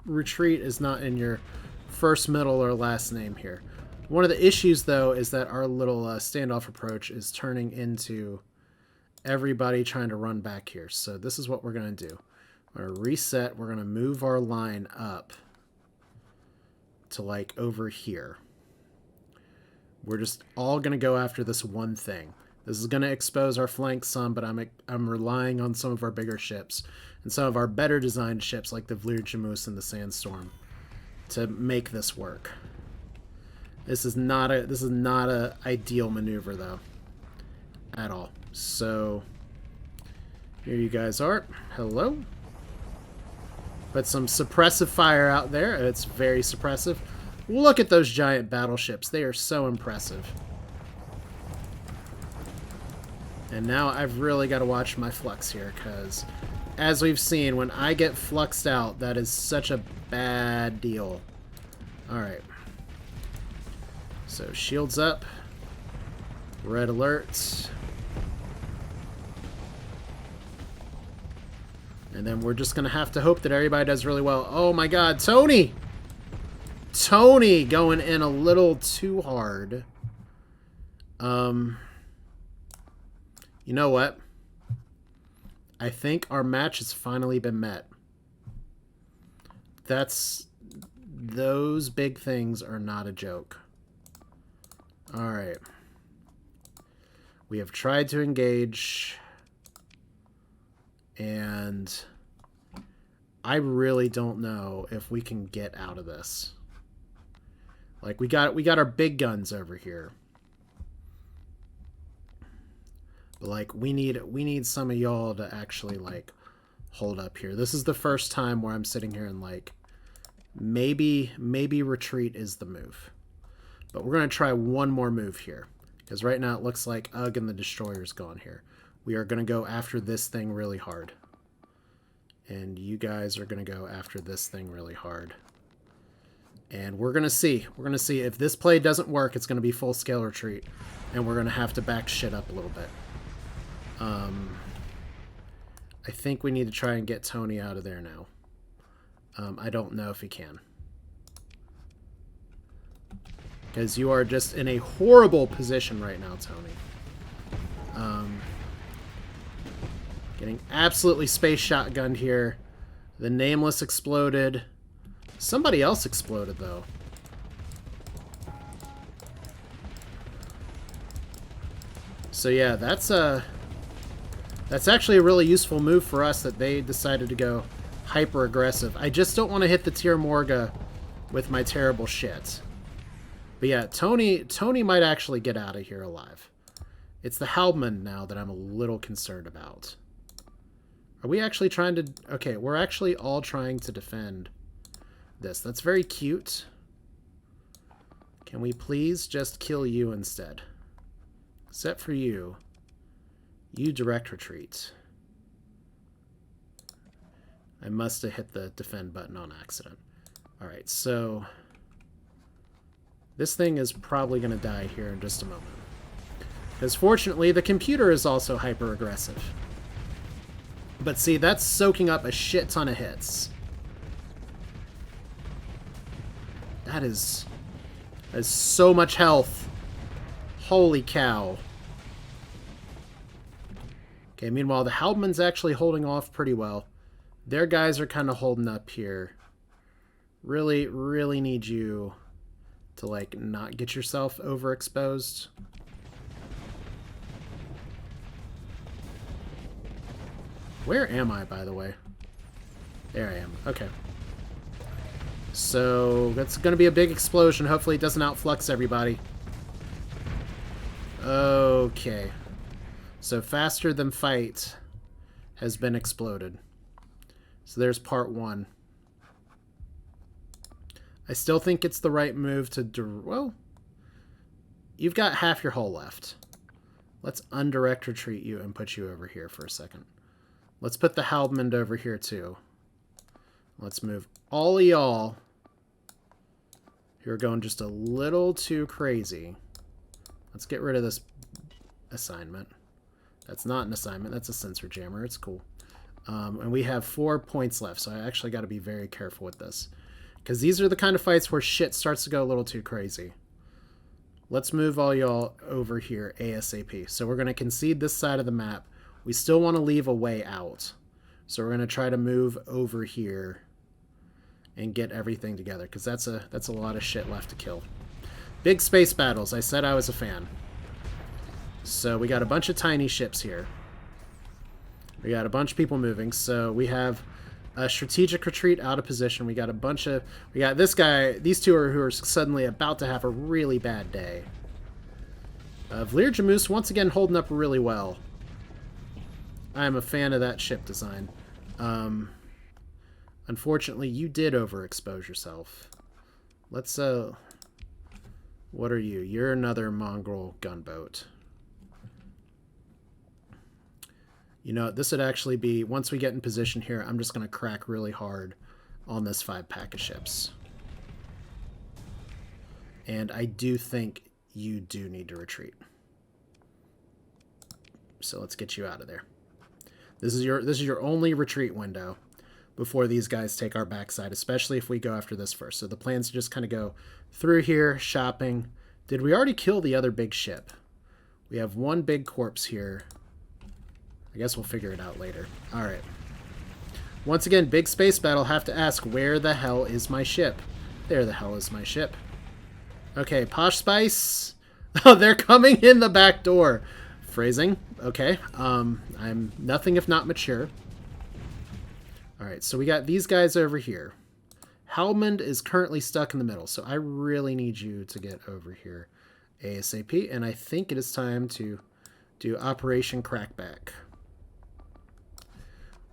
retreat is not in your first, middle, or last name here. One of the issues, though, is that our little standoff approach is turning into everybody trying to run back here. So this is what we're going to do. We're going to reset. We're going to move our line up to, like, over here. We're just all going to go after this one thing. This is going to expose our flanks some, but I'm relying on some of our bigger ships and some of our better designed ships, like the Vlirjamus and the Sandstorm, to make this work. This is not a ideal maneuver, though, at all. So here you guys are. Hello. Put some suppressive fire out there. It's very suppressive. Look at those giant battleships. They are so impressive. And now I've really got to watch my flux here, because as we've seen, when I get fluxed out, that is such a bad deal. Alright. So shields up. Red alerts. And then we're just going to have to hope that everybody does really well. Oh my god, Tony! Tony going in a little too hard. You know what? I think our match has finally been met. That's Those big things are not a joke. Alright. We have tried to engage. And I really don't know if we can get out of this. Like, we got our big guns over here. But, like, we need some of y'all to actually, like, hold up here. This is the first time where I'm sitting here and, like, maybe retreat is the move. But we're going to try one more move here. Because right now it looks like Ugg and the Destroyer's gone here. We are going to go after this thing really hard. And you guys are going to go after this thing really hard. And we're going to see. We're going to see if this play doesn't work, it's going to be full-scale retreat. And we're going to have to back shit up a little bit. I think we need to try and get Tony out of there now. I don't know if he can. Because you are just in a horrible position right now, Tony. Getting absolutely space shotgunned here. The Nameless exploded. Somebody else exploded, though. So yeah, that's actually a really useful move for us that they decided to go hyper aggressive. I just don't want to hit the Tier Morga with my terrible shit. But yeah, Tony might actually get out of here alive. It's the Halbman now that I'm a little concerned about. Are we actually trying to... Okay, we're actually all trying to defend this. That's very cute. Can we please just kill you instead? Except for you. You direct retreat. I must have hit the defend button on accident. Alright, so... This thing is probably going to die here in just a moment. Because fortunately, the computer is also hyper-aggressive. But see, that's soaking up a shit ton of hits. That is so much health. Holy cow. Okay, meanwhile, the Halbman's actually holding off pretty well. Their guys are kind of holding up here. Really, really need you to, like, not get yourself overexposed. Where am I, by the way? There I am. Okay. So, that's going to be a big explosion. Hopefully it doesn't outflux everybody. Okay. So, Faster Than Fight has been exploded. So, there's part one. I still think it's the right move to... Well, you've got half your hull left. Let's undirect retreat you and put you over here for a second. Let's put the Halbman over here, too. Let's move all of y'all who are going just a little too crazy. Let's get rid of this assignment. That's not an assignment. That's a sensor jammer. It's cool. And we have 4 points left, so I actually got to be very careful with this. Because these are the kind of fights where shit starts to go a little too crazy. Let's move all y'all over here ASAP. So we're going to concede this side of the map. We still want to leave a way out. So we're going to try to move over here and get everything together. Because that's a lot of shit left to kill. Big space battles. I said I was a fan. So we got a bunch of tiny ships here. We got a bunch of people moving. So we have a strategic retreat out of position. We got a bunch of... We got this guy... These two are who are suddenly about to have a really bad day. Vlir Jamoose once again holding up really well. I'm a fan of that ship design. Unfortunately, you did overexpose yourself. Let's, what are you? You're another mongrel gunboat. You know, this would actually be, once we get in position here, I'm just going to crack really hard on this 5-pack of ships. And I do think you do need to retreat. So let's get you out of there. This is your only retreat window before these guys take our backside, especially if we go after this first. So the plan's to just kind of go through here, shopping. Did we already kill the other big ship? We have one big corpse here. I guess we'll figure it out later. All right. Once again, big space battle. Have to ask, where the hell is my ship? There the hell is my ship. Okay, Posh Spice. Oh, they're coming in the back door. Phrasing. Okay. I'm nothing if not mature. Alright, so we got these guys over here. Halmond is currently stuck in the middle, so I really need you to get over here ASAP, and I think it is time to do Operation Crackback.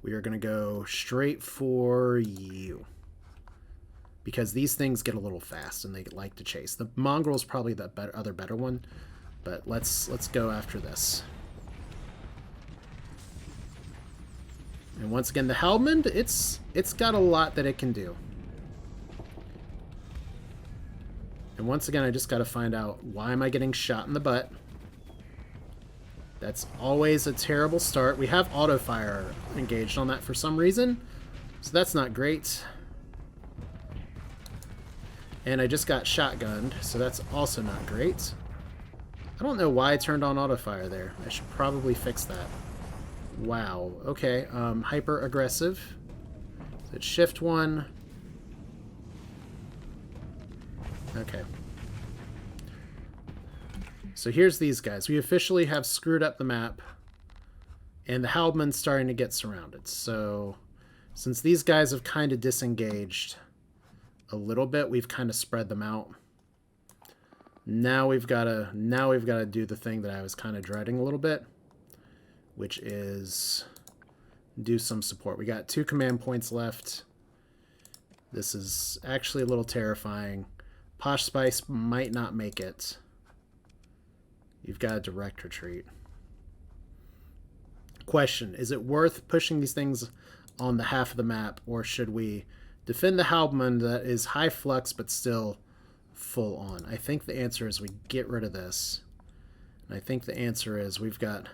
We are going to go straight for you. Because these things get a little fast and they like to chase. The mongrel's probably the other better one, but let's go after this. And once again, the Halmond, it's got a lot that it can do. And once again, I just got to find out, why am I getting shot in the butt? That's always a terrible start. We have auto fire engaged on that for some reason, so that's not great. And I just got shotgunned, so that's also not great. I don't know why I turned on auto fire there. I should probably fix that. Wow. Okay. Hyper aggressive. So it's shift 1. Okay. So here's these guys. We officially have screwed up the map, and the Halbman's starting to get surrounded. So since these guys have kind of disengaged a little bit, we've kind of spread them out. Now we've got to do the thing that I was kind of dreading a little bit, which is do some support. We got 2 command points left. This is actually a little terrifying. Posh Spice might not make it. You've got a direct retreat. Question, is it worth pushing these things on the half of the map, or should we defend the Halbman that is high flux but still full on? I think the answer is we get rid of this. And I think the answer is we've got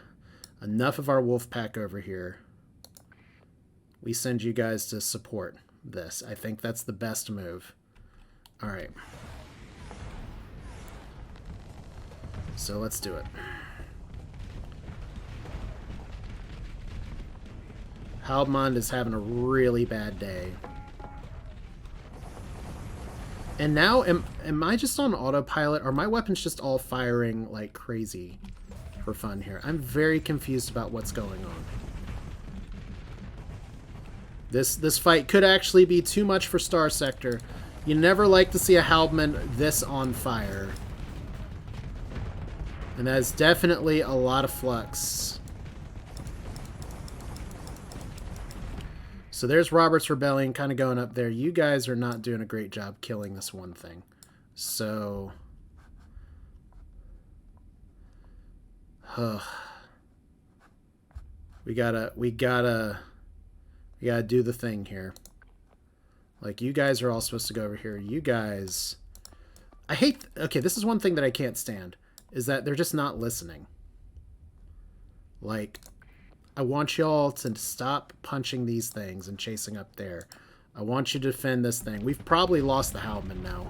enough of our wolf pack over here. We send you guys to support this. I think that's the best move. Alright. So let's do it. Halbmond is having a really bad day. And now, am I just on autopilot? Are my weapons just all firing like crazy for fun here? I'm very confused about what's going on. This fight could actually be too much for Starsector. You never like to see a Halbman this on fire. And that is definitely a lot of flux. So there's Robert's Rebellion kind of going up there. You guys are not doing a great job killing this one thing. So... we gotta do the thing here. Like, you guys are all supposed to go over here. You guys... I hate... Okay, this is one thing that I can't stand. Is that they're just not listening. Like, I want y'all to stop punching these things and chasing up there. I want you to defend this thing. We've probably lost the Halbman now,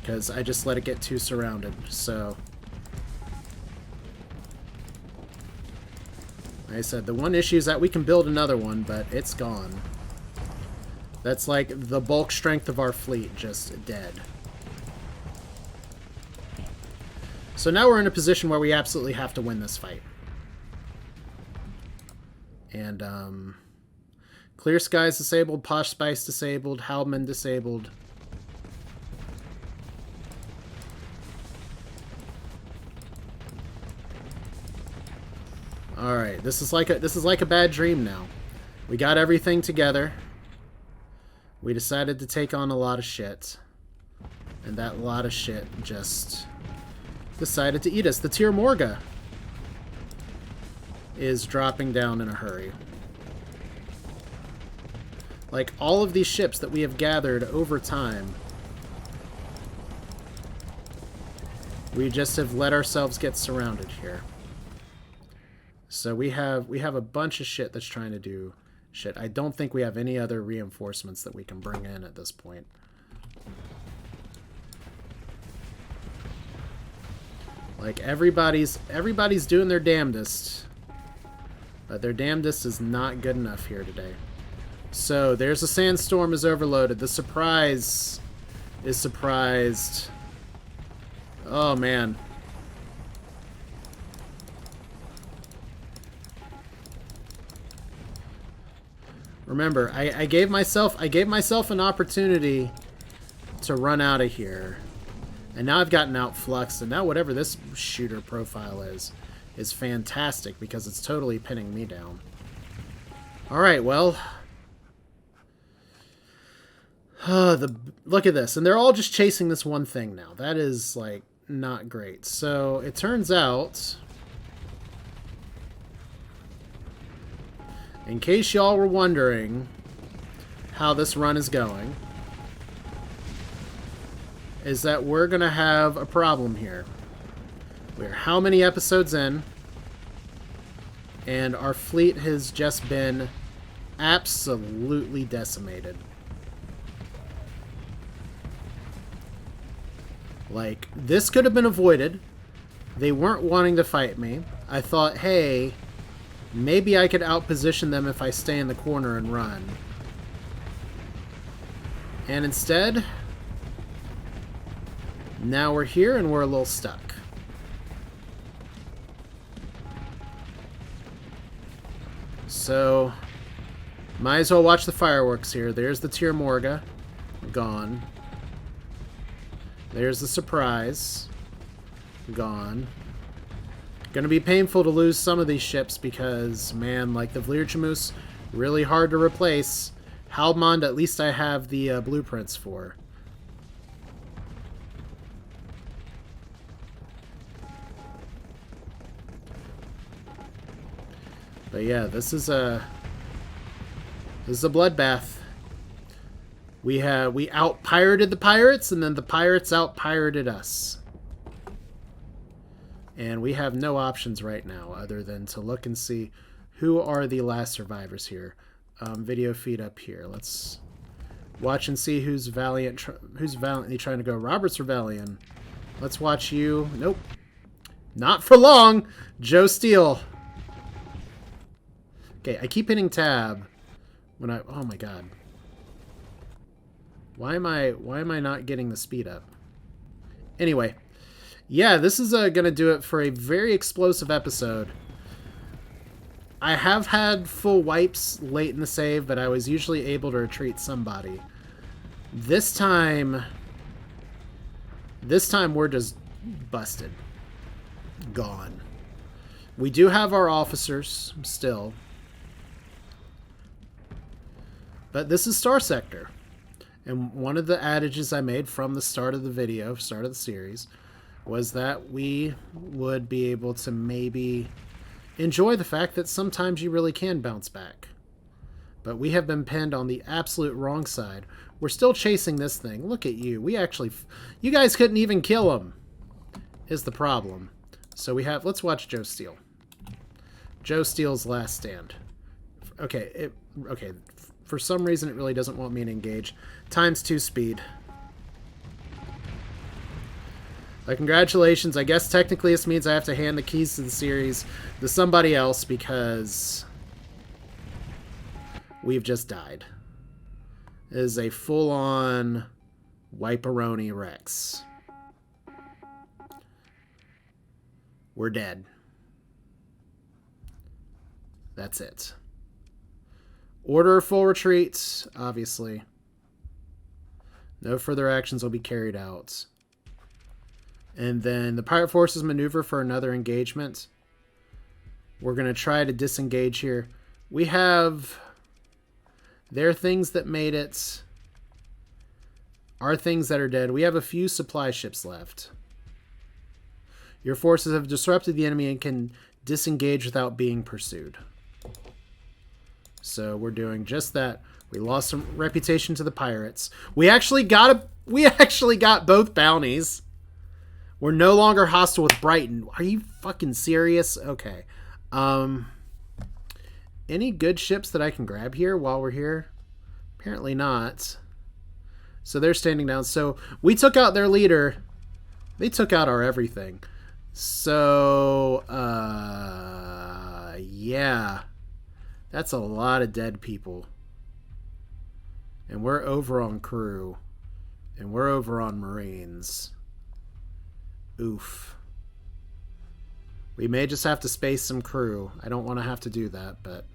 because I just let it get too surrounded. So, like I said, the one issue is that we can build another one, but it's gone. That's like the bulk strength of our fleet just dead. So now we're in a position where we absolutely have to win this fight. And, Clear Skies disabled, Posh Spice disabled, Halbman disabled. Alright, this is like a bad dream now. We got everything together. We decided to take on a lot of shit. And that lot of shit just decided to eat us. The Tier Morga is dropping down in a hurry. Like, all of these ships that we have gathered over time, we just have let ourselves get surrounded here. So we have a bunch of shit that's trying to do shit. I don't think we have any other reinforcements that we can bring in at this point. Like, everybody's doing their damnedest, but their damnedest is not good enough here today. So there's a sandstorm is overloaded. The surprise is surprised. Oh, man. Remember, I gave myself an opportunity to run out of here. And now I've gotten outfluxed, and now whatever this shooter profile is fantastic because it's totally pinning me down. Alright, well. Look at this. And they're all just chasing this one thing now. That is, like, not great. So, it turns out, in case y'all were wondering how this run is going, is that we're going to have a problem here. We're how many episodes in, and our fleet has just been absolutely decimated. Like, this could have been avoided. They weren't wanting to fight me. I thought, hey, maybe I could outposition them if I stay in the corner and run. And instead, now we're here and we're a little stuck. So, might as well watch the fireworks here. There's the Tir Morga. Gone. There's the surprise. Gone. Gonna be painful to lose some of these ships because, man, like the Vlierchamus, really hard to replace. Halmond, at least I have the blueprints for. But yeah, this is a bloodbath. We out-pirated the pirates, and then the pirates out-pirated us. And we have no options right now other than to look and see who are the last survivors here. Video feed up here. Let's watch and see who's valiantly trying to go. Robert's Rebellion. Let's watch you. Nope. Not for long. Joe Steele. Okay, I keep hitting tab when I... Oh my god. Why am I not getting the speed up? Anyway. Yeah, this is going to do it for a very explosive episode. I have had full wipes late in the save, but I was usually able to retreat somebody. This time we're just busted. Gone. We do have our officers still. But this is Starsector. And one of the adages I made from the start of the video, start of the series, was that we would be able to maybe enjoy the fact that sometimes you really can bounce back. But we have been pinned on the absolute wrong side. We're still chasing this thing. Look at you. You guys couldn't even kill him, is the problem. So let's watch Joe Steele. Joe Steele's last stand. Okay, for some reason it really doesn't want me to engage. ×2 speed. Congratulations. I guess technically this means I have to hand the keys to the series to somebody else because we've just died. It is a full-on Wiperoni Rex. We're dead. That's it. Order full retreat, obviously. No further actions will be carried out. And then the pirate forces maneuver for another engagement. We're going to try to disengage here. We have... There are things that made it. Are things that are dead. We have a few supply ships left. Your forces have disrupted the enemy and can disengage without being pursued. So we're doing just that. We lost some reputation to the pirates. We actually got both bounties. We're no longer hostile with Brighton. Are you fucking serious? Okay. Any good ships that I can grab here while we're here? Apparently not. So they're standing down. So we took out their leader. They took out our everything. So, yeah. That's a lot of dead people. And we're over on crew. And we're over on Marines. Oof. We may just have to space some crew. I don't want to have to do that, but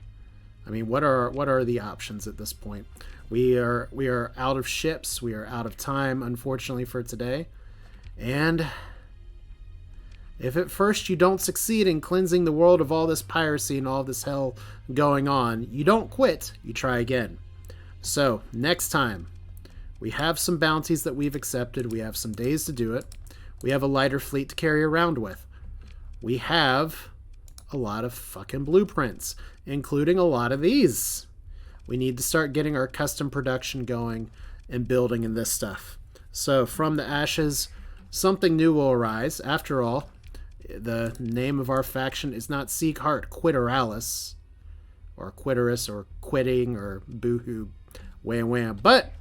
I mean, what are the options at this point? We are out of ships. We are out of time, unfortunately, for today. And if at first you don't succeed in cleansing the world of all this piracy and all this hell going on, you don't quit. You try again. So next time, we have some bounties that we've accepted. We have some days to do it. We have a lighter fleet to carry around with. We have a lot of fucking blueprints, including a lot of these. We need to start getting our custom production going and building in this stuff. So from the ashes, something new will arise. After all, the name of our faction is not Sieghart, Quiteralis, or Quitterus, or quitting, or boohoo, wham wham. But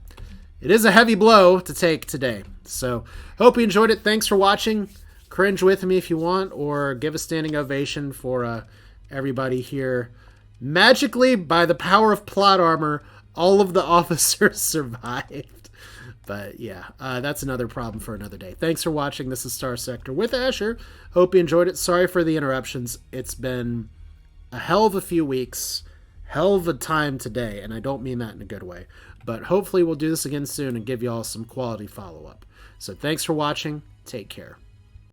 it is a heavy blow to take today. So hope you enjoyed it. Thanks for watching. Cringe with me if you want, or give a standing ovation for everybody here. Magically, by the power of plot armor, all of the officers survived. But yeah, that's another problem for another day. Thanks for watching. This is Starsector with Asher. Hope you enjoyed it. Sorry for the interruptions. It's been a hell of a few weeks, hell of a time today, and I don't mean that in a good way. But hopefully we'll do this again soon and give you all some quality follow-up. So thanks for watching. Take care.